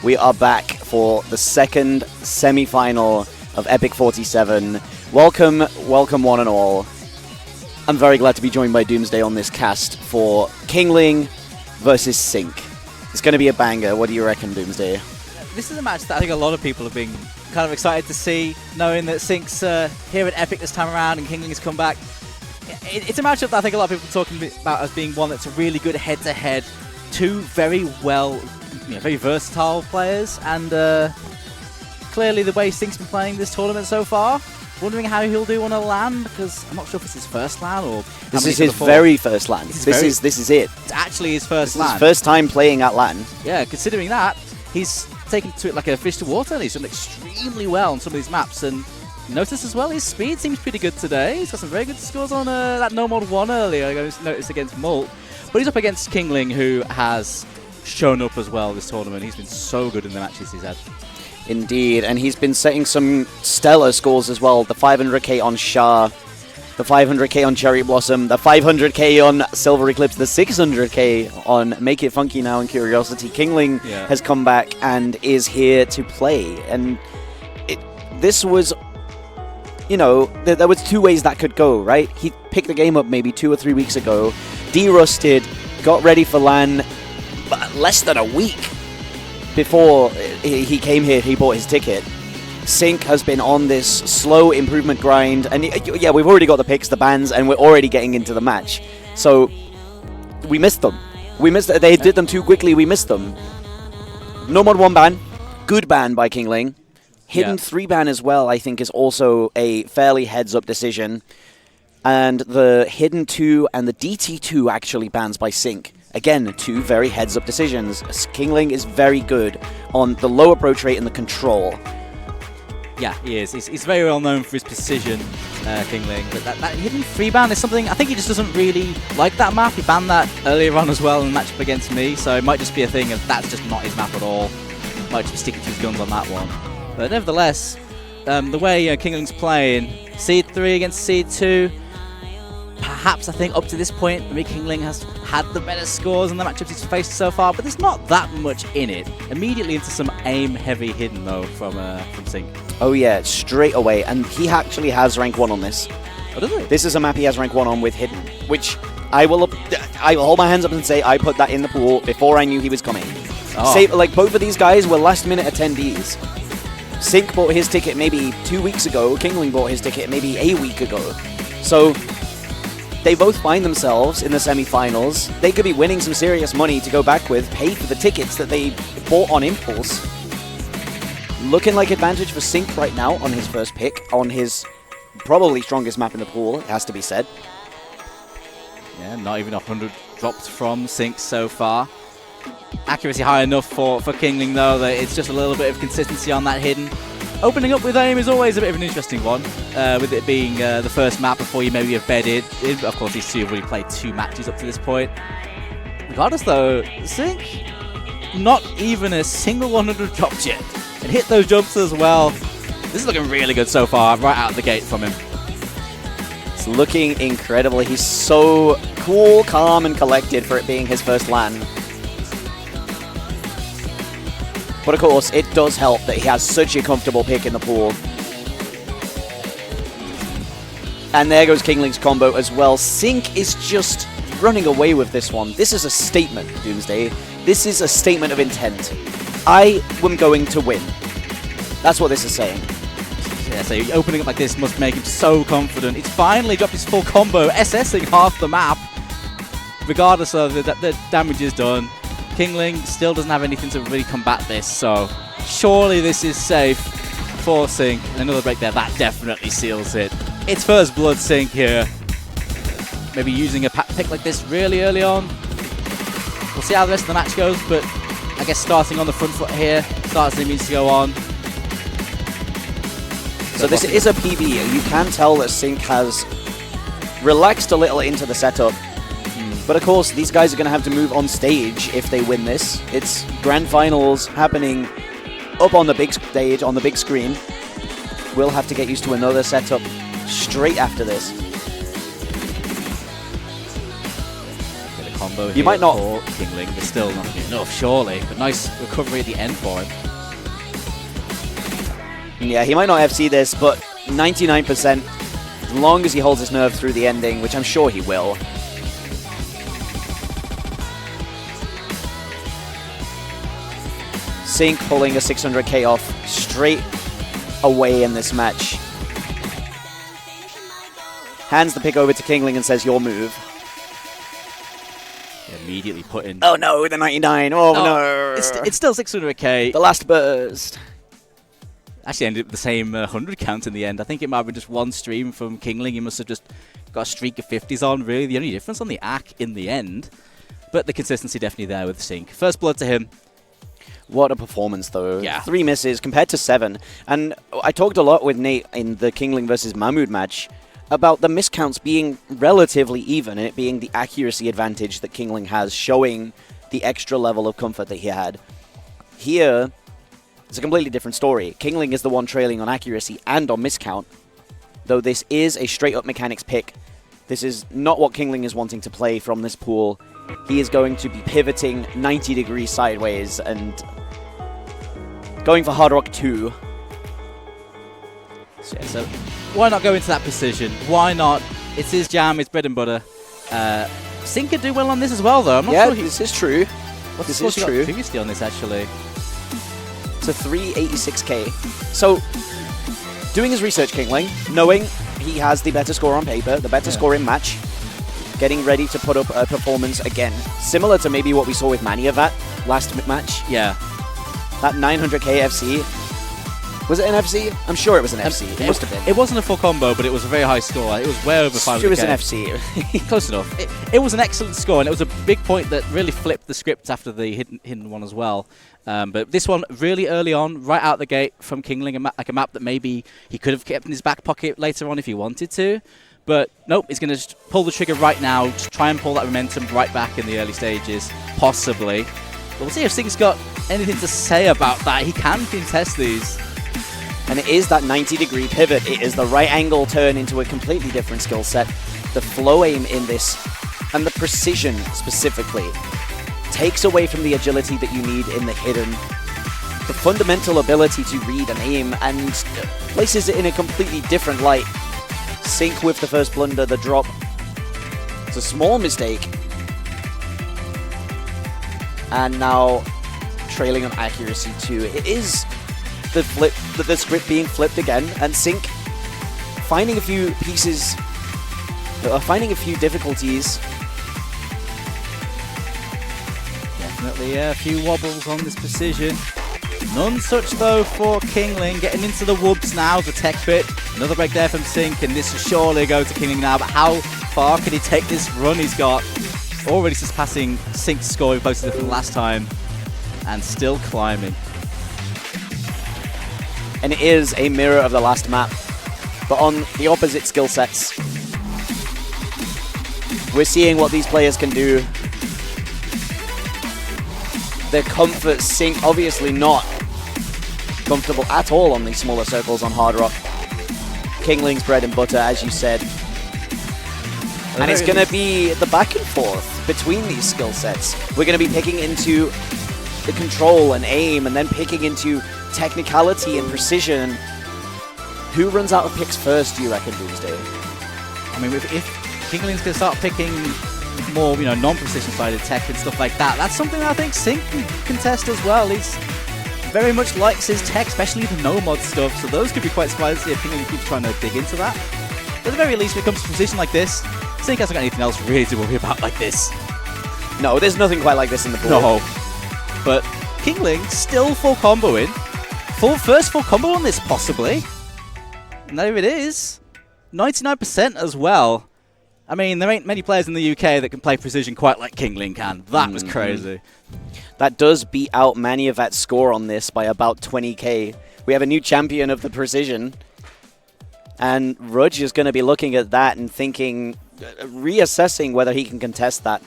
We are back for the second semi-final of EPIC47. Welcome one and all. I'm very glad to be joined by Doomsday on this cast for Kingling versus SINQHD. It's going to be a banger. What do you reckon, Doomsday? This is a match that I think a lot of people have been kind of excited to see, knowing that SINQHD's here at Epic this time around and Kingling has come back. It's a matchup that I think a lot of people are talking about as being one that's a really good head-to-head. Two very very versatile players, and clearly the way SINQHD's been playing this tournament so far, wondering how he'll do on a LAN, because I'm not sure if it's his first LAN or... This is his very first LAN. This is it. It's actually his first LAN. His first time playing at LAN. Yeah, considering that, he's taken to it like a fish to water, and he's done extremely well on some of these maps, and notice as well his speed seems pretty good today. He's got some very good scores on that No Mod 1 earlier, I noticed against Molt. But he's up against Kingling, who has shown up as well this tournament. He's been so good in the matches he's had. Indeed, and he's been setting some stellar scores as well. The 500k on Shah, the 500k on Cherry Blossom, the 500k on Silver Eclipse, the 600k on Make It Funky Now and Curiosity. Kingling has come back and is here to play. And this was, there was two ways that could go, right? He picked the game up maybe 2 or 3 weeks ago, de-rusted, got ready for LAN, but less than a week before he came here, he bought his ticket. SINQHD has been on this slow improvement grind, and yeah, we've already got the picks, the bans, and we're already getting into the match. So we missed them. They did them too quickly. We missed them. No Mod 1 ban, good ban by Kingling. Hidden 3 ban as well, I think, is also a fairly heads-up decision. And the Hidden 2 and the DT2 actually bans by SINQHD. Again, 2 very heads-up decisions. Kingling is very good on the low approach rate and the control. Yeah, he is. He's very well known for his precision, Kingling. But that Hidden 3 ban is something, I think he just doesn't really like that map. He banned that earlier on as well in the matchup against me, so it might just be a thing of that's just not his map at all. Might just be sticking to his guns on that one. But nevertheless, the way Kingling's playing, Seed 3 against Seed 2, perhaps I think up to this point, maybe Kingling has had the better scores in the matchups he's faced so far, but there's not that much in it. Immediately into some aim-heavy Hidden though from SINQHD. Oh yeah, straight away, and he actually has rank 1 on this. Oh, does he? This is a map he has rank 1 on with Hidden, which I will hold my hands up and say I put that in the pool before I knew he was coming. Oh. Like both of these guys were last-minute attendees. SINQHD bought his ticket maybe 2 weeks ago. Kingling bought his ticket maybe a week ago. So they both find themselves in the semi-finals. They could be winning some serious money to go back with, pay for the tickets that they bought on impulse. Looking like advantage for SINQHD right now on his first pick, on his probably strongest map in the pool, it has to be said. Yeah, not even 100 dropped from SINQHD so far. Accuracy high enough for Kingling though, that it's just a little bit of consistency on that Hidden. Opening up with aim is always a bit of an interesting one, with it being the first map before you maybe have bedded. Of course, these two have already played 2 matches up to this point. Regardless though, SINQHD, not even a single 100 dropped yet. And hit those jumps as well. This is looking really good so far, right out the gate from him. It's looking incredible. He's so cool, calm, and collected for it being his first LAN. But of course, it does help that he has such a comfortable pick in the pool. And there goes Kingling's combo as well. SINQHD is just running away with this one. This is a statement, Doomsday. This is a statement of intent. I am going to win. That's what this is saying. Yeah, so opening up like this must make him so confident. He's finally dropped his full combo, SSing half the map. Regardless of the damage is done. Kingling still doesn't have anything to really combat this, so surely this is safe for SINQHD. Another break there, that definitely seals it. It's first blood SINQHD here. Maybe using a pick like this really early on. We'll see how the rest of the match goes, but I guess starting on the front foot here, starts needs to go on. So this is a PB. You can tell that SINQHD has relaxed a little into the setup. But of course, these guys are going to have to move on stage if they win this. It's grand finals happening up on the big stage, on the big screen. We'll have to get used to another setup straight after this. Bit of combo here You might not. for Kingling, but still not enough, surely. But nice recovery at the end for him. Yeah, he might not FC this, but 99%, as long as he holds his nerve through the ending, which I'm sure he will. Sync pulling a 600k off straight away in this match. Hands the pick over to Kingling and says, your move. Immediately put in. Oh no, the 99. Oh no. It's still 600k. The last burst. Actually ended up with the same 100 count in the end. I think it might have been just one stream from Kingling. He must have just got a streak of 50s on. Really, the only difference on the ACK in the end. But the consistency definitely there with Sync. First blood to him. What a performance, though. Yeah. 3 misses compared to 7. And I talked a lot with Nate in the Kingling versus Mahmood match about the miscounts being relatively even, and it being the accuracy advantage that Kingling has, showing the extra level of comfort that he had. Here, it's a completely different story. Kingling is the one trailing on accuracy and on miscount, though this is a straight-up mechanics pick. This is not what Kingling is wanting to play from this pool. He is going to be pivoting 90 degrees sideways and going for Hard Rock 2. So why not go into that precision? Why not? It's his jam, it's bread and butter. Sync could do well on this as well, though. I'm not sure this is true. What's this the is score she true. got previously on this, actually? It's a 386k. So, doing his research, Kingling, knowing he has the better score on paper, the better score in match, getting ready to put up a performance again. Similar to maybe what we saw with Maniavat last match. Yeah. That 900k FC. Was it an FC? I'm sure it was an FC. It must have been. It wasn't a full combo, but it was a very high score. It was way over 500k. It was an FC. Close enough. It was an excellent score, and it was a big point that really flipped the script after the hidden one as well. But this one, really early on, right out the gate from Kingling, like a map that maybe he could have kept in his back pocket later on if he wanted to. But nope, he's going to just pull the trigger right now, just try and pull that momentum right back in the early stages, possibly. But we'll see if Sync's got anything to say about that. He can contest these. And it is that 90-degree pivot. It is the right angle turn into a completely different skill set. The flow aim in this, and the precision specifically, takes away from the agility that you need in the hidden. The fundamental ability to read and aim, and places it in a completely different light. Sync with the first blunder, the drop. It's a small mistake. And now trailing on accuracy too. It is the script being flipped again, and Sync finding a few pieces, finding a few difficulties. Definitely a few wobbles on this precision. None such though for Kingling, getting into the woods now, the tech bit. Another break there from Sync, and this will surely go to Kingling now, but how far can he take this run he's got? Already surpassing Sync's score we posted from last time, and still climbing. And it is a mirror of the last map, but on the opposite skill sets. We're seeing what these players can do. The comfort, Sync obviously not comfortable at all on these smaller circles on Hard Rock. Kingling's bread and butter, as you said. And it's going to be the back and forth between these skill sets. We're going to be picking into the control and aim, and then picking into technicality and precision. Who runs out of picks first, do you reckon, Doomsday? I mean, if Kingling's going to start picking more, non-precision sided tech and stuff like that, that's something I think Sync can contest as well. He's very much likes his tech, especially the no-mod stuff, so those could be quite spicy if Kingling keeps trying to dig into that. But at the very least, when it comes to precision like this, Sync hasn't got anything else really to worry about like this. No, there's nothing quite like this in the pool. No. But Kingling still full comboing. First full combo on this, possibly. And there it is. 99% as well. I mean, there ain't many players in the UK that can play precision quite like Kingling can. That was crazy. That does beat out Maniavat's score on this by about 20k. We have a new champion of the precision. And Rudge is going to be looking at that and thinking, reassessing whether he can contest that.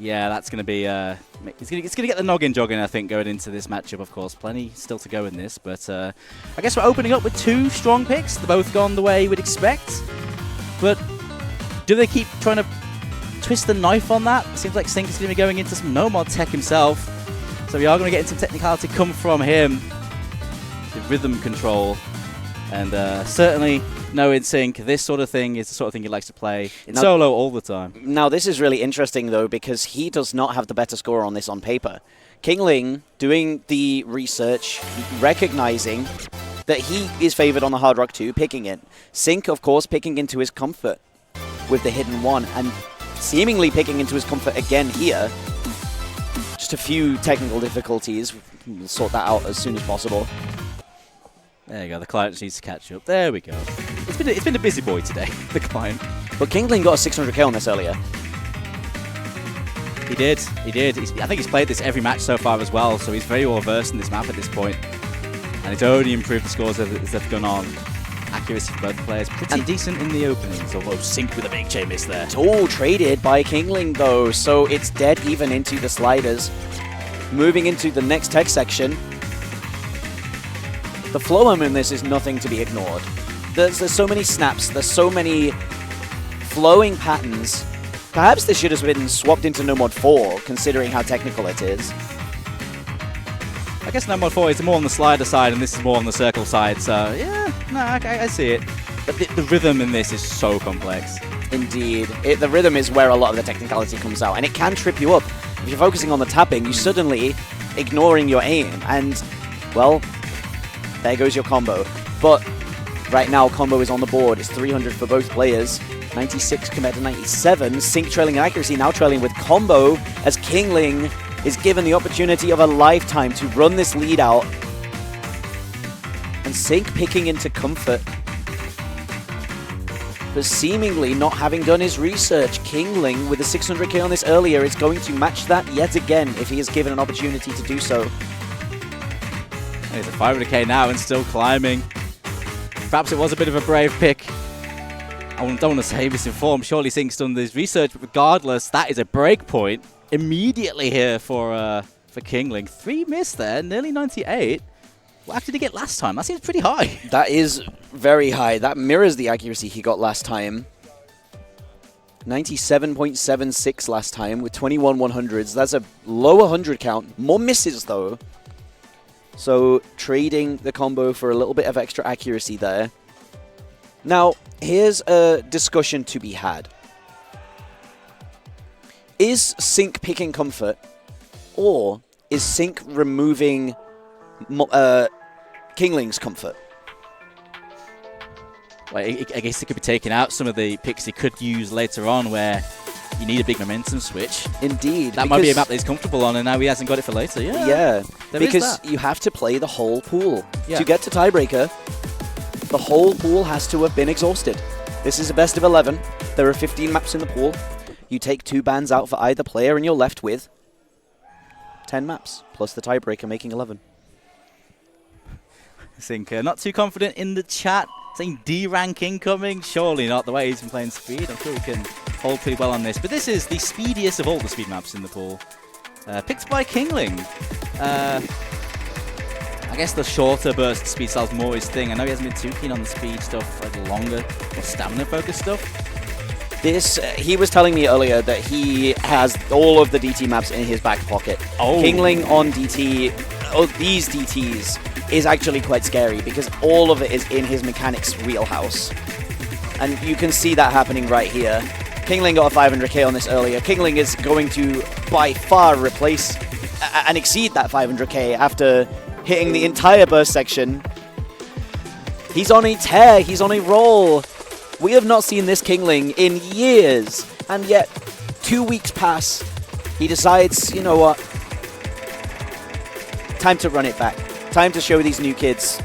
Yeah, that's going to be... it's going to get the noggin jogging, I think, going into this matchup, of course. Plenty still to go in this, but I guess we're opening up with two strong picks. They've both gone the way you would expect. But do they keep trying to twist the knife on that. Seems like SINQHD is going to be going into some no mod tech himself. So we are going to get into technicality come from him. The rhythm control. And certainly knowing Sync, this sort of thing is the sort of thing he likes to play in solo all the time. Now this is really interesting though, because he does not have the better score on this on paper. Kingling doing the research, recognizing that he is favored on the Hard Rock 2, picking it. Sync, of course, picking into his comfort with the hidden one, and seemingly picking into his comfort again here. Just a few technical difficulties. We'll sort that out as soon as possible. There you go, the client just needs to catch up. There we go. It's been a busy boy today, the client. But Kingling got a 600k on this earlier. He did. I think he's played this every match so far as well, so he's very well versed in this map at this point. And it's only improved the scores as they've gone on. Accuracy for both players pretty decent in the openings, although Sync with a big chain miss there. It's all traded by Kingling though, so it's dead even into the sliders. Moving into the next tech section. The flow in this is nothing to be ignored. There's so many snaps, there's so many flowing patterns. Perhaps this should have been swapped into No Mod 4, considering how technical it is. I guess No Mod 4 is more on the slider side, and this is more on the circle side, so yeah, no, I see it. But the rhythm in this is so complex. Indeed. The rhythm is where a lot of the technicality comes out, and it can trip you up. If you're focusing on the tapping, you're suddenly ignoring your aim, and, well, there goes your combo. But right now, combo is on the board. It's 300 for both players. 96 compared to 97. Sync trailing in accuracy, now trailing with combo, as Kingling is given the opportunity of a lifetime to run this lead out. And Sync picking into comfort. But seemingly not having done his research, Kingling with a 600k on this earlier is going to match that yet again if he is given an opportunity to do so. He's at 500k now and still climbing. Perhaps it was a bit of a brave pick. I don't want to say misinformed. Surely Sync's done this research, but regardless, that is a break point immediately here for Kingling. 3 miss there, nearly 98. What actually did he get last time? That seems pretty high. That is very high. That mirrors the accuracy he got last time. 97.76 last time with 21 100s. That's a low 100 count. More misses though. So trading the combo for a little bit of extra accuracy there. Now, here's a discussion to be had. Is Sync picking comfort, or is Sync removing Kingling's comfort? Well, I guess it could be taking out some of the picks he could use later on where you need a big momentum switch. Indeed. That might be a map that he's comfortable on, and now he hasn't got it for later. Yeah, because you have to play the whole pool. To get to tiebreaker, the whole pool has to have been exhausted. This is a best of 11. There are 15 maps in the pool. You take 2 bans out for either player, and you're left with 10 maps, plus the tiebreaker making 11. I think not too confident in the chat, saying D rank incoming. Surely not, the way he's been playing speed. I'm sure he can hold pretty well on this. But this is the speediest of all the speed maps in the pool. Picked by Kingling. I guess the shorter burst speed style is more his thing. I know he hasn't been too keen on the speed stuff, like the longer, more stamina-focused stuff. He was telling me earlier that he has all of the DT maps in his back pocket. Kingling on DT, these DTs, is actually quite scary because all of it is in his mechanics wheelhouse. And you can see that happening right here. Kingling got a 500k on this earlier. Kingling is going to, by far, replace and exceed that 500k after hitting the entire burst section. He's on a tear. He's on a roll. We have not seen this Kingling in years. And yet, 2 weeks pass. He decides, you know what? Time to run it back. Time to show these new kids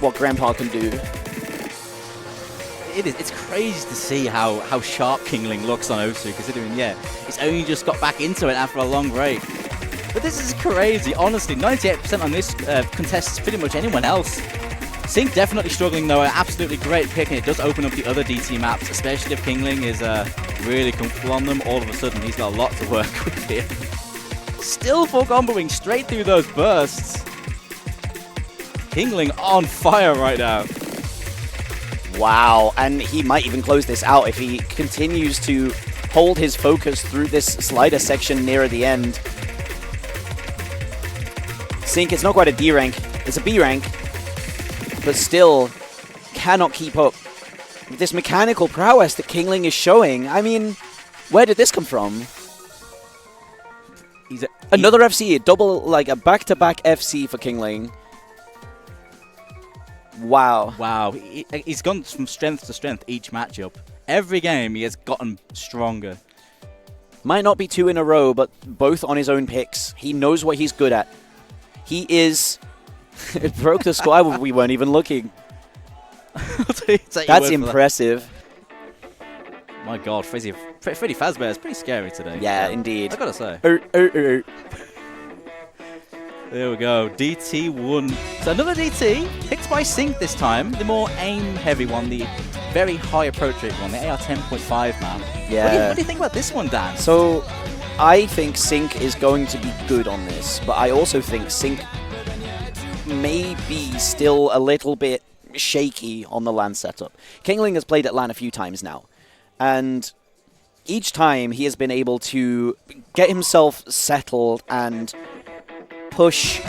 what Grandpa can do. It's crazy to see how sharp Kingling looks on O2, considering, he's only just got back into it after a long break. But this is crazy, honestly. 98% on this contests pretty much anyone else. Sync definitely struggling, though. An absolutely great pick, and it does open up the other DT maps, especially if Kingling is really comfortable on them. All of a sudden, he's got a lot to work with here. Still full comboing straight through those bursts. Kingling on fire right now. Wow, and he might even close this out if he continues to hold his focus through this slider section near the end. Sink, it's not quite a D rank, it's a B rank, but still cannot keep up with this mechanical prowess that Kingling is showing. I mean, where did this come from? Another FC, double, like a back-to-back FC for Kingling. Wow. Wow. He's gone from strength to strength each matchup. Every game he has gotten stronger. Might not be 2 in a row, but both on his own picks. He knows what he's good at. He is... It broke the squad. We weren't even looking. That's impressive. My God, FREDDIE FAZBEAR is pretty scary today. Yeah, indeed. I gotta say. There we go. DT1. So another DT, picked by Sync this time. The more aim-heavy one, the very high approach rate one, the AR 10.5 map. Yeah. What do you think about this one, Dan? So, I think Sync is going to be good on this, but I also think Sync may be still a little bit shaky on the LAN setup. Kingling has played at LAN a few times now, and each time he has been able to get himself settled and push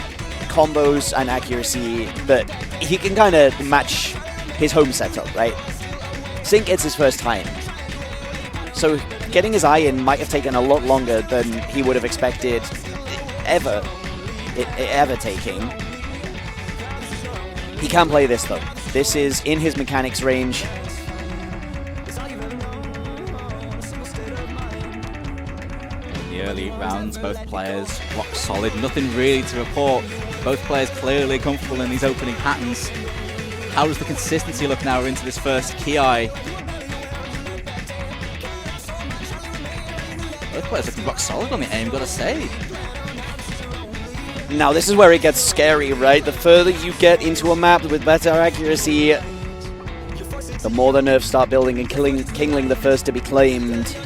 combos and accuracy that he can kind of match his home setup, right? Sync, it's his first time. So getting his eye in might have taken a lot longer than he would have expected ever taking. He can play this though. This is in his mechanics range. The early rounds, both players rock solid, nothing really to report. Both players clearly comfortable in these opening patterns. How does the consistency look now into this first Ki? Both players looking rock solid on the aim, gotta say. Now this is where it gets scary, right? The further you get into a map with better accuracy, the more the nerfs start building, and Kingling the first to be claimed.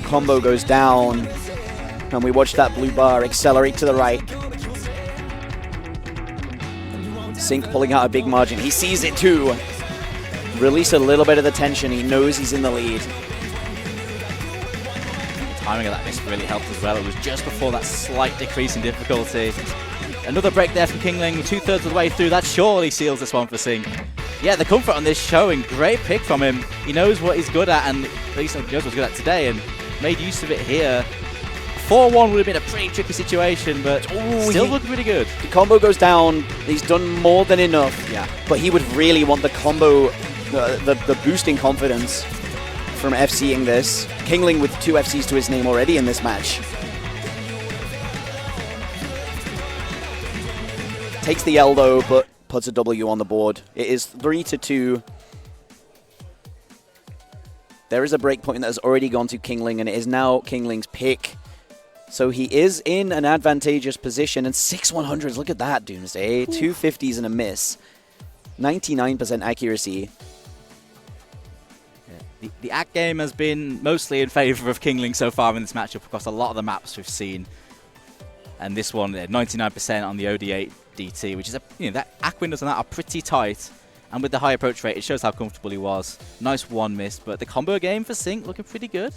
Combo goes down, and we watch that blue bar accelerate to the right. Sync pulling out a big margin. He sees it too. Release a little bit of the tension. He knows he's in the lead. The timing of that miss really helped as well. It was just before that slight decrease in difficulty. Another break there from Kingling, 2/3 of the way through. That surely seals this one for Sync. Yeah, the comfort on this showing. Great pick from him. He knows what he's good at, and at least he knows what he's good at today, and made use of it here. 4-1 would have been a pretty tricky situation, but still looked pretty good. The combo goes down. He's done more than enough. Yeah. But he would really want the combo, the boosting confidence from FCing this. Kingling with 2 FCs to his name already in this match. Takes the L though, but puts a W on the board. It is 3-2. There is a breakpoint that has already gone to Kingling, and it is now Kingling's pick. So he is in an advantageous position, and 6 100s, look at that, Doomsday. 2 50s and a miss. 99% accuracy. Yeah. The act game has been mostly in favor of Kingling so far in this matchup across a lot of the maps we've seen. And this one, 99% on the OD8 DT, which is, that act windows on that are pretty tight. And with the high approach rate, it shows how comfortable he was. Nice one miss, but the combo game for Sync looking pretty good.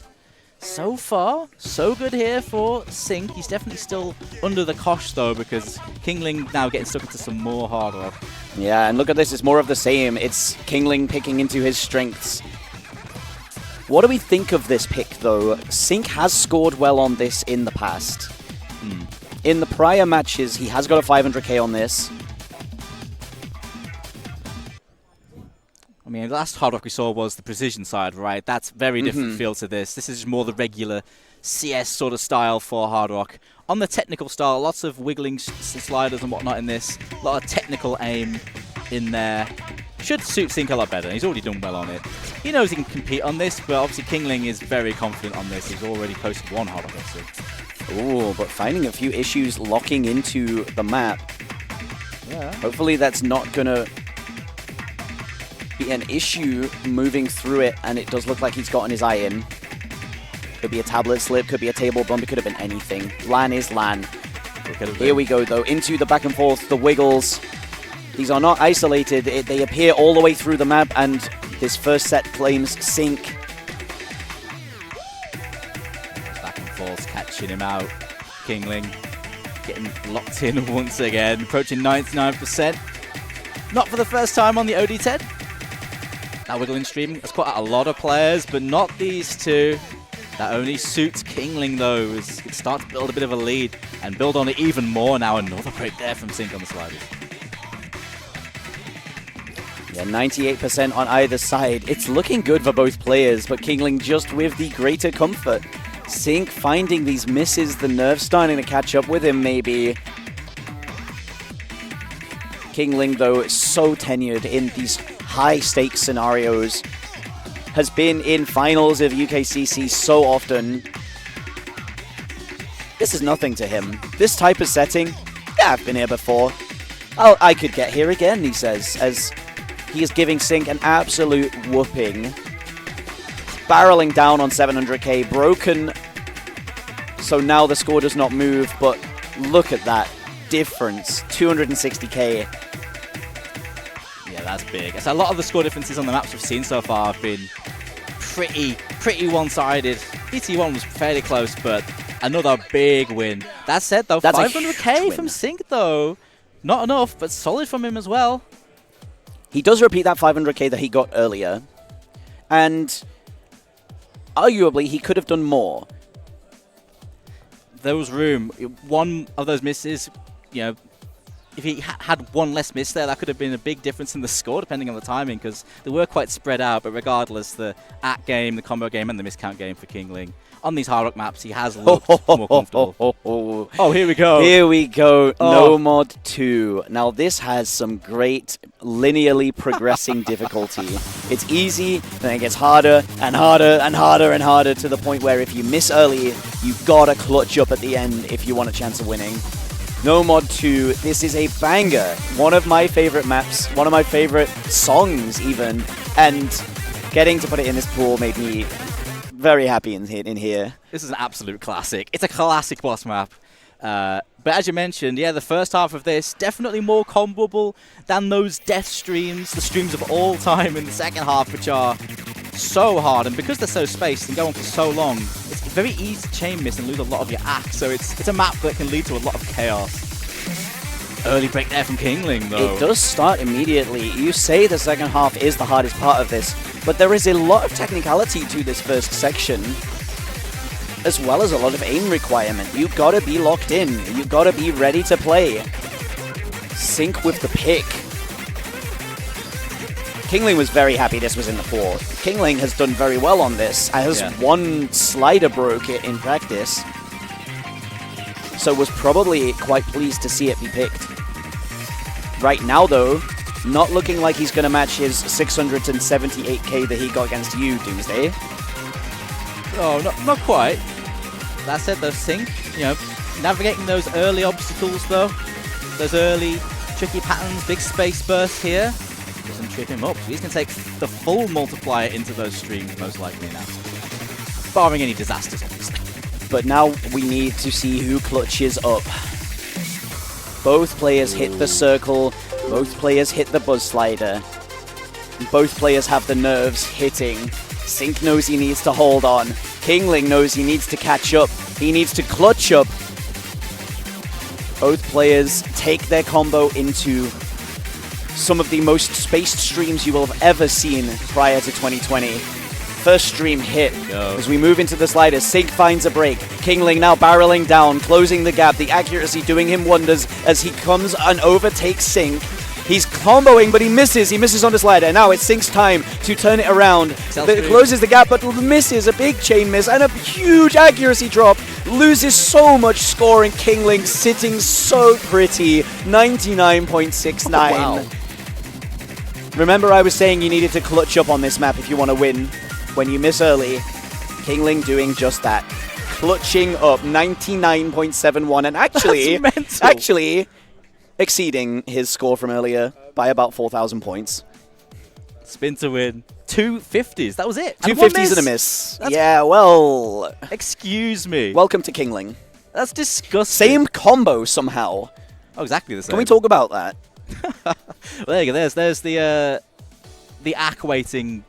So far, so good here for Sync. He's definitely still under the cosh though, because Kingling now getting stuck into some more hard rock. Yeah, and look at this, it's more of the same. It's Kingling picking into his strengths. What do we think of this pick though? Sync has scored well on this in the past. In the prior matches, he has got a 500k on this. I mean, the last hard rock we saw was the precision side, right? That's very different feel to this. This is more the regular CS sort of style for hard rock. On the technical style, lots of wiggling sliders and whatnot in this. A lot of technical aim in there. Should suit Sync a lot better. He's already done well on it. He knows he can compete on this, but obviously Kingling is very confident on this. He's already posted 1 hard rock episode. Ooh, but finding a few issues locking into the map. Yeah. Hopefully that's not going to be an issue moving through it, and it does look like he's gotten his eye in. Could be a tablet slip, could be a table bump, it could have been anything. LAN is LAN. Here we go though, into the back and forth, the wiggles. These are not isolated, they appear all the way through the map, and this first set claims Sync. cashing him out. Kingling getting locked in once again, approaching 99%. Not for the first time on the OD10. That wiggling stream has caught out a lot of players, but not these two. That only suits Kingling, though, as it starts to build a bit of a lead and build on it even more now. Another break there from Sync on the sliders. Yeah, 98% on either side. It's looking good for both players, but Kingling just with the greater comfort. Sync finding these misses, the nerves starting to catch up with him, maybe. Kingling, though, so tenured in these high-stakes scenarios. Has been in finals of UKCC so often. This is nothing to him. This type of setting, yeah, I've been here before. I could get here again, he says, as he is giving Sync an absolute whooping. Barreling down on 700k, broken. So now the score does not move, but look at that difference, 260k. Yeah, that's big. So a lot of the score differences on the maps we've seen so far have been pretty one-sided. ET1 was fairly close, but another big win. That said, though, that's 500k from Sync, though. Not enough, but solid from him as well. He does repeat that 500k that he got earlier, and arguably he could have done more. There was room. One of those misses, you know, if he had one less miss there, that could have been a big difference in the score, depending on the timing, because they were quite spread out. But regardless, the ACT game, the combo game, and the miscount game for Kingling, on these hard rock maps, he has looked more comfortable. Oh, here we go. Here we go. No Mod 2. Now, this has some great linearly progressing difficulty. It's easy, then it gets harder and harder and harder and harder to the point where if you miss early, you've got to clutch up at the end if you want a chance of winning. No Mod 2, this is a banger. One of my favorite maps, one of my favorite songs even, and getting to put it in this pool made me very happy in here. This is an absolute classic. It's a classic boss map. But as you mentioned, yeah, the first half of this, definitely more comboable than those death streams, the streams of all time in the second half, which are so hard. And because they're so spaced and go on for so long, it's very easy to chain miss and lose a lot of your axe. So it's a map that can lead to a lot of chaos. Early break there from Kingling, though. It does start immediately. You say the second half is the hardest part of this, but there is a lot of technicality to this first section, as well as a lot of aim requirement. You've got to be locked in. You've got to be ready to play. Sync with the pick. Kingling was very happy this was in the pool. Kingling has done very well on this. Has one slider broke it in practice, so was probably quite pleased to see it be picked. Right now, though, not looking like he's going to match his 678k that he got against you, Doomsday. Oh, not quite. That said, though, Sync, you know, navigating those early obstacles, though, those early tricky patterns, big space bursts here, doesn't trip him up. So he's going to take the full multiplier into those streams, most likely now. Barring any disasters, obviously. But now we need to see who clutches up. Both players hit the circle, both players hit the buzz slider. Both players have the nerves hitting. Sync knows he needs to hold on. Kingling knows he needs to catch up. He needs to clutch up. Both players take their combo into some of the most spaced streams you will have ever seen prior to 2020. First stream hit. As we move into the sliders, Sync finds a break. Kingling now barreling down, closing the gap. The accuracy doing him wonders as he comes and overtakes Sync. He's comboing, but he misses. He misses on the slider. Now it's Sync's time to turn it around. Closes the gap, but misses. A big chain miss and a huge accuracy drop. Loses so much score, and Kingling sitting so pretty. 99.69. Wow. Remember, I was saying you needed to clutch up on this map if you want to win. When you miss early, Kingling doing just that. Clutching up 99.71 and actually exceeding his score from earlier by about 4,000 points. Spin to win. 250s. That was it. 250s and a miss. Yeah, well... Excuse me. Welcome to Kingling. That's disgusting. Same combo somehow. Oh, exactly the same. Can we talk about that? Well, there you go. There's the ACK waiting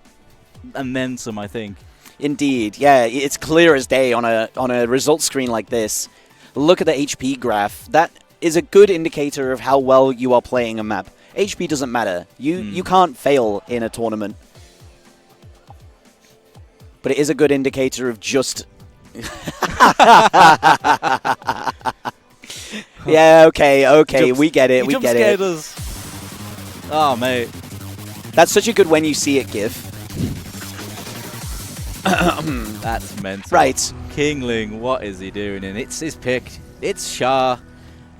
and then some, I think. Indeed, yeah, it's clear as day on a result screen like this. Look at the HP graph. That is a good indicator of how well you are playing a map. HP doesn't matter. You can't fail in a tournament. But it is a good indicator of just... Yeah, okay, we get it, we get it. Us. Oh, mate. That's such a good when you see it gif. That's mental. Right. Kingling, what is he doing? And it's his pick. It's Shah.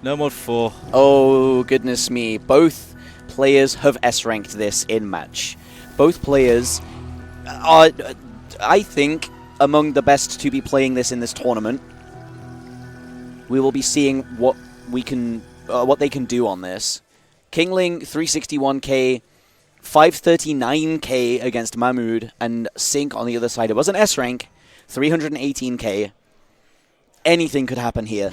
No mod 4. Oh, goodness me. Both players have S-ranked this in match. Both players are, I think, among the best to be playing this in this tournament. We will be seeing what we can, what they can do on this. Kingling 361k, 539k against Mahmood, and Sync on the other side. It was an S rank, 318k. Anything could happen here.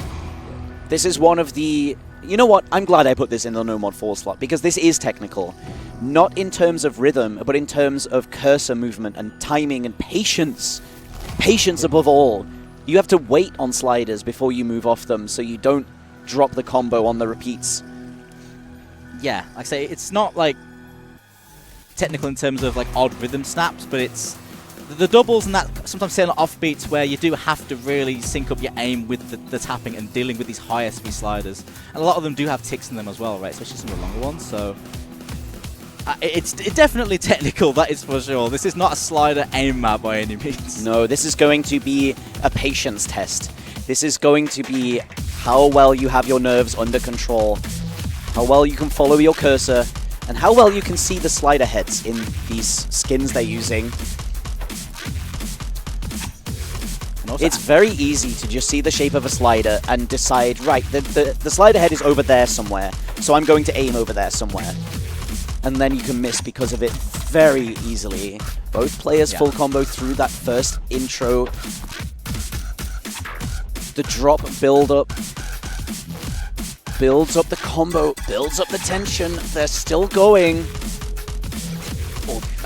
This is one of the... You know what? I'm glad I put this in the no mod 4 slot, because this is technical. Not in terms of rhythm, but in terms of cursor movement and timing and patience. Patience above all. You have to wait on sliders before you move off them, so you don't drop the combo on the repeats. Yeah, like I say, it's not like technical in terms of like odd rhythm snaps, but it's the doubles and that sometimes say on offbeats where you do have to really sync up your aim with the tapping and dealing with these high SP sliders. And a lot of them do have ticks in them as well, right? Especially some of the longer ones, so... It's definitely technical, that is for sure. This is not a slider aim map by any means. No, this is going to be a patience test. This is going to be how well you have your nerves under control, how well you can follow your cursor, and how well you can see the slider heads in these skins they're using. It's very easy to just see the shape of a slider and decide, right, the slider head is over there somewhere, so I'm going to aim over there somewhere. And then you can miss because of it very easily. Both players full combo through that first intro. The drop build up. Builds up the combo, builds up the tension. They're still going.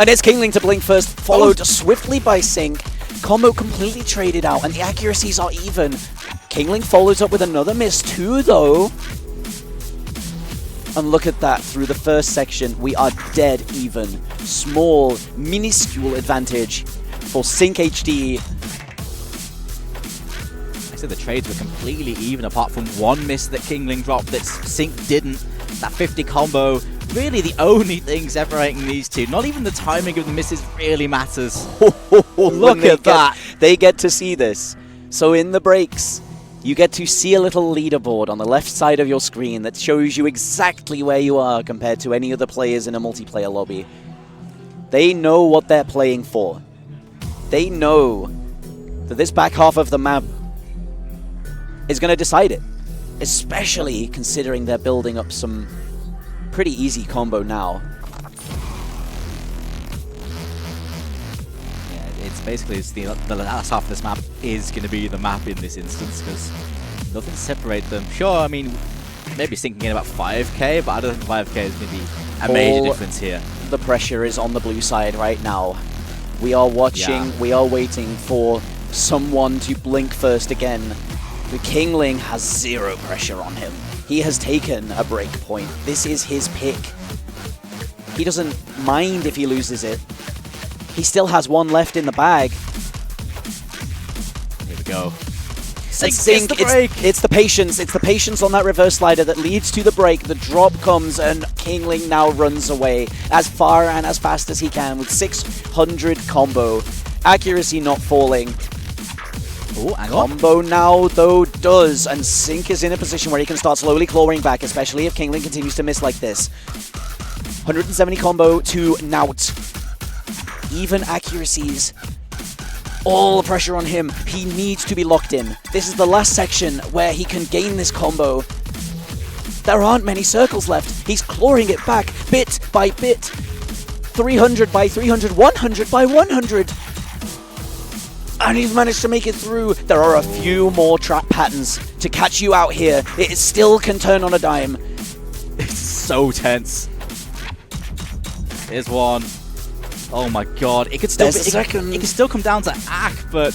And it's Kingling to blink first, followed swiftly by Sync. Combo completely traded out, and the accuracies are even. Kingling follows up with another miss too, though. And look at that, through the first section, we are dead even. Small, minuscule advantage for SINQHD. I said the trades were completely even, apart from one miss that Kingling dropped that Sync didn't. That 50 combo, really the only thing separating these two. Not even the timing of the misses really matters. Look at that. They get to see this. So in the breaks, you get to see a little leaderboard on the left side of your screen that shows you exactly where you are compared to any other players in a multiplayer lobby. They know what they're playing for. They know that this back half of the map is going to decide it, especially considering they're building up some pretty easy combo now. It's basically the last half of this map is going to be the map in this instance because nothing to separate them. Sure, I mean, maybe Sync can get about 5k, but I don't think 5k is going to be a major difference here. The pressure is on the blue side right now. We are watching, we are waiting for someone to blink first again. The Kingling has zero pressure on him. He has taken a break point. This is his pick. He doesn't mind if he loses it. He still has one left in the bag. Here we go. Sync, it's the patience. It's the patience on that reverse slider that leads to the break. The drop comes and Kingling now runs away as far and as fast as he can with 600 combo. Accuracy not falling. Oh, combo now, though, does. And Sync is in a position where he can start slowly clawing back, especially if Kingling continues to miss like this. 170 combo to Nout. Even accuracies. All the pressure on him. He needs to be locked in. This is the last section where he can gain this combo. There aren't many circles left. He's clawing it back bit by bit. 300 by 300, 100 by 100. And he's managed to make it through. There are a few more trap patterns to catch you out here. It still can turn on a dime. It's so tense. Here's one. Oh my god, it could still it could still come down to Ak, but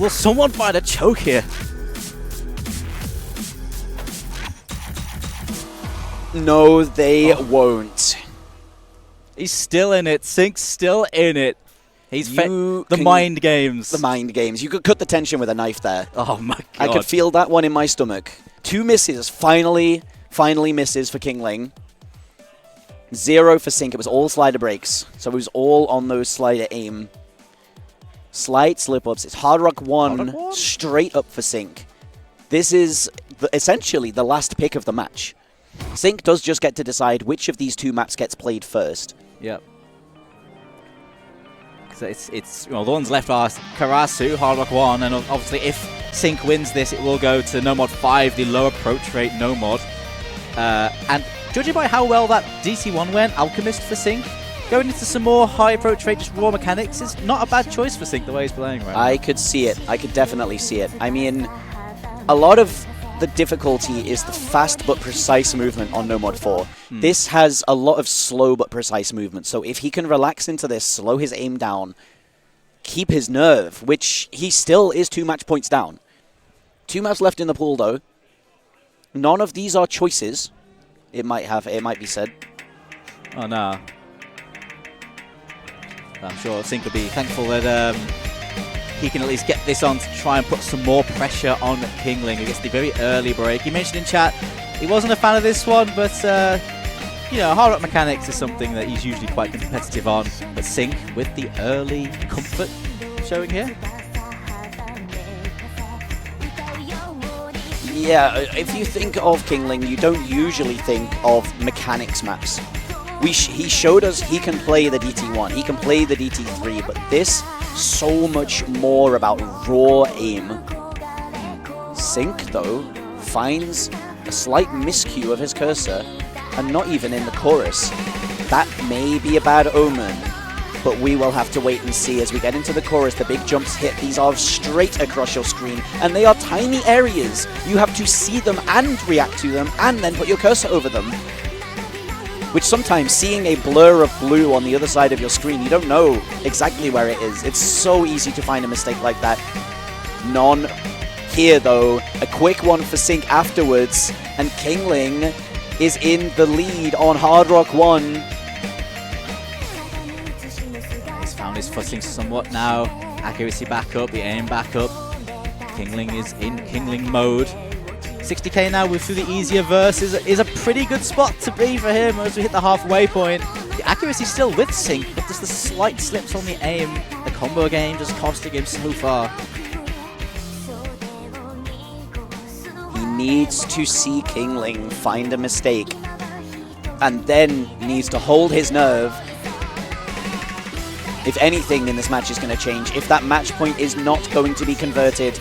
will someone find a choke here? No, they won't. He's still in it. Sink's still in it. He's the mind games. The mind games. You could cut the tension with a knife there. Oh my god. I could feel that one in my stomach. 2 misses. Finally misses for Kingling. 0 for Sink. It was all slider breaks. So it was all on those slider aim. Slight slip-ups. It's Hard Rock 1 straight up for Sink. This is essentially the last pick of the match. Sink does just get to decide which of these 2 maps gets played first. Yep. So it's the ones left are Karasu, Hard Rock 1, and obviously if Sink wins this, it will go to No Mod 5, the low approach rate No Mod. And judging by how well that DC1 went, Alchemist for Sink, going into some more high approach rate, just raw mechanics, is not a bad choice for Sink the way he's playing right now. I could see it. I could definitely see it. I mean, a lot of the difficulty is the fast but precise movement on No Mod 4. This has a lot of slow but precise movement, so if he can relax into this, slow his aim down, keep his nerve, which he still is 2 match points down. 2 maps left in the pool, though. None of these are choices. It might be said. Oh no. I'm sure Sink will be thankful that he can at least get this on to try and put some more pressure on Kingling against the very early break. He mentioned in chat he wasn't a fan of this one, but you know, Hard Rock mechanics is something that he's usually quite competitive on. But Sink with the early comfort showing here. Yeah, if you think of Kingling, you don't usually think of mechanics maps. He showed us he can play the DT1, he can play the DT3, but this so much more about raw aim. Sink, though, finds a slight miscue of his cursor, and not even in the chorus. That may be a bad omen, but we will have to wait and see as we get into the chorus. The big jumps hit. These are straight across your screen, and they are tiny areas. You have to see them and react to them, and then put your cursor over them. Which sometimes, seeing a blur of blue on the other side of your screen, you don't know exactly where it is. It's so easy to find a mistake like that. None here, though. A quick one for Sink afterwards, and Kingling is in the lead on Hard Rock 1. He's found his footing somewhat now. Accuracy back up, the aim back up. Kingling is in Kingling mode. 60k now with through the easier verse is a pretty good spot to be for him as we hit the halfway point. The accuracy still with Sink, but just the slight slips on the aim. The combo game just costing him so far. He needs to see Kingling find a mistake, and then needs to hold his nerve. If anything in this match is going to change, if that match point is not going to be converted,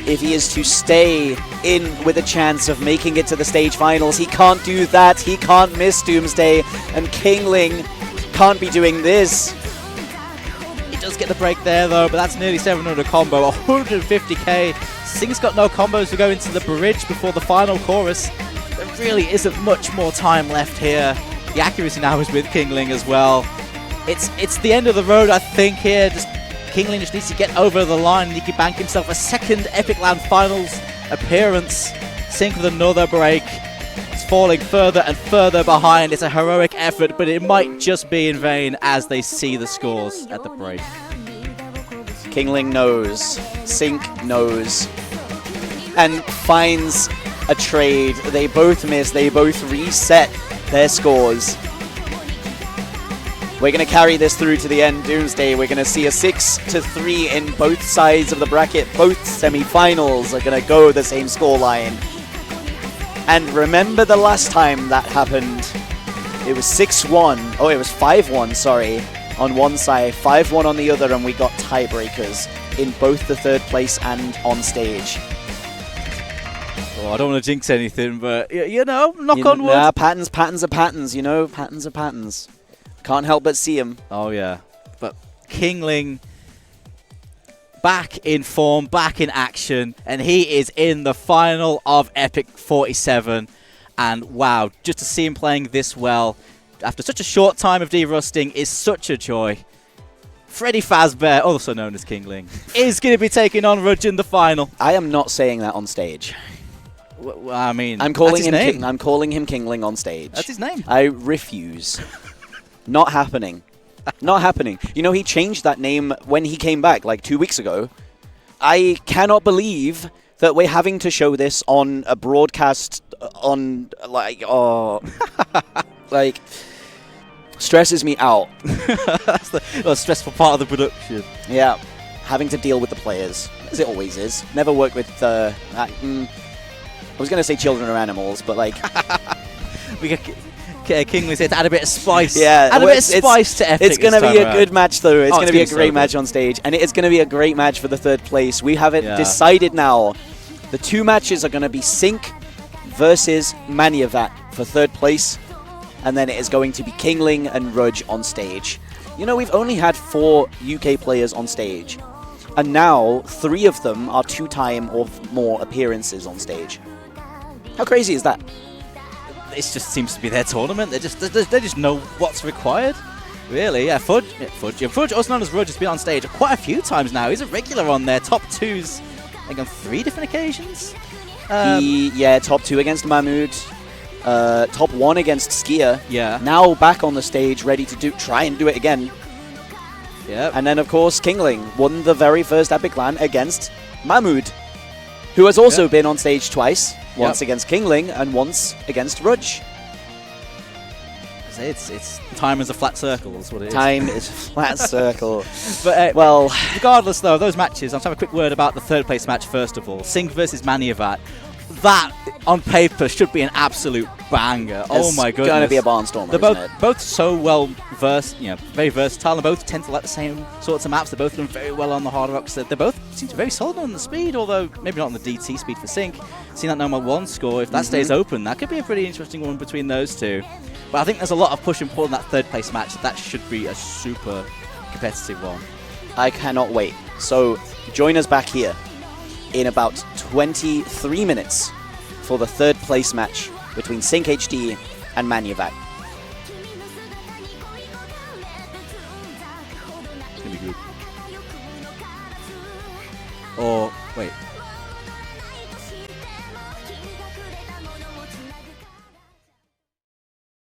if he is to stay in with a chance of making it to the stage finals, he can't do that. He can't miss Doomsday, and Kingling can't be doing this. He does get the break there though, but that's nearly 700 combo, 150k. Sink's got no combos to go into the bridge before the final chorus. There really isn't much more time left here. The accuracy now is with Kingling as well. It's the end of the road, I think, here. Kingling just needs to get over the line and he can bank himself a second Epic Land Finals appearance. Sink with another break. It's falling further and further behind. It's a heroic effort, but it might just be in vain as they see the scores at the break. Kingling knows, Sink knows, and finds a trade. They both miss, they both reset their scores. We're going to carry this through to the end, Doomsday. We're going to see a 6-3 in both sides of the bracket. Both semi-finals are going to go the same scoreline. And remember the last time that happened? It was 6-1. Oh, it was 5-1, sorry, on one side, 5-1 on the other, and we got tiebreakers in both the third place and on stage. Oh, I don't want to jinx anything, but, you know, knock on wood. Nah, patterns are patterns, you know, patterns are patterns. Can't help but see him. Oh, yeah. But Kingling back in form, back in action, and he is in the final of EPIC47. And wow, just to see him playing this well, after such a short time of derusting is such a joy. FREDDIE FAZBEAR, also known as Kingling, is going to be taking on Rudge in the final. I am not saying that on stage. I mean, I'm calling that's his him name. I'm calling him Kingling on stage. That's his name. I refuse. Not happening. Not happening. You know, he changed that name when he came back, like 2 weeks ago. I cannot believe that we're having to show this on a broadcast on, like, oh... like, stresses me out. That's the stressful part of the production. Yeah. Having to deal with the players, as it always is. Never work with, I was going to say children or animals, but, like... We got Kingling's here to add a bit of spice. Yeah, add a bit of spice to Epic. It's going to be a good match, though. It's going to be a so great good. match on stage, and it is going to be a great match for the third place. We have it Yeah. decided now. The 2 matches are going to be Sync versus Maniavat for third place, and then it is going to be Kingling and Rudge on stage. You know, we've only had 4 UK players on stage, and now 3 of them are 2-time or more appearances on stage. How crazy is that? It just seems to be their tournament. They just know what's required. Really, yeah. Fudge, also known as Rudge, has been on stage quite a few times now. He's a regular on their top 2s, I think on 3 different occasions. Top 2 against Mahmood, top 1 against Skier. Yeah. Now back on the stage, ready to try and do it again. Yeah. And then, of course, Kingling won the very first Epic LAN against Mahmood, who has also been on stage twice. Once against Kingling and once against Rudge. It's time is a flat circle, is what it is. Time is a flat circle. But well, regardless though of those matches, I'll have a quick word about the third place match first of all. SINQHD versus Maniavat. That on paper should be an absolute banger. Oh my goodness! It's going to be a barnstormer. They're both so well versed, very versatile, and both tend to like the same sorts of maps. They're both done very well on the hard rocks. They both seem to be very solid on the speed, although maybe not on the DT speed for Sync. Seeing that number 1 score, if that stays open, that could be a pretty interesting one between those two. But I think there's a lot of push and pull in that third place match. That should be a super competitive one. I cannot wait. So join us back here in about 23 minutes for the third place match between SINQHD and Maniavat. It's going to be good. Or, wait.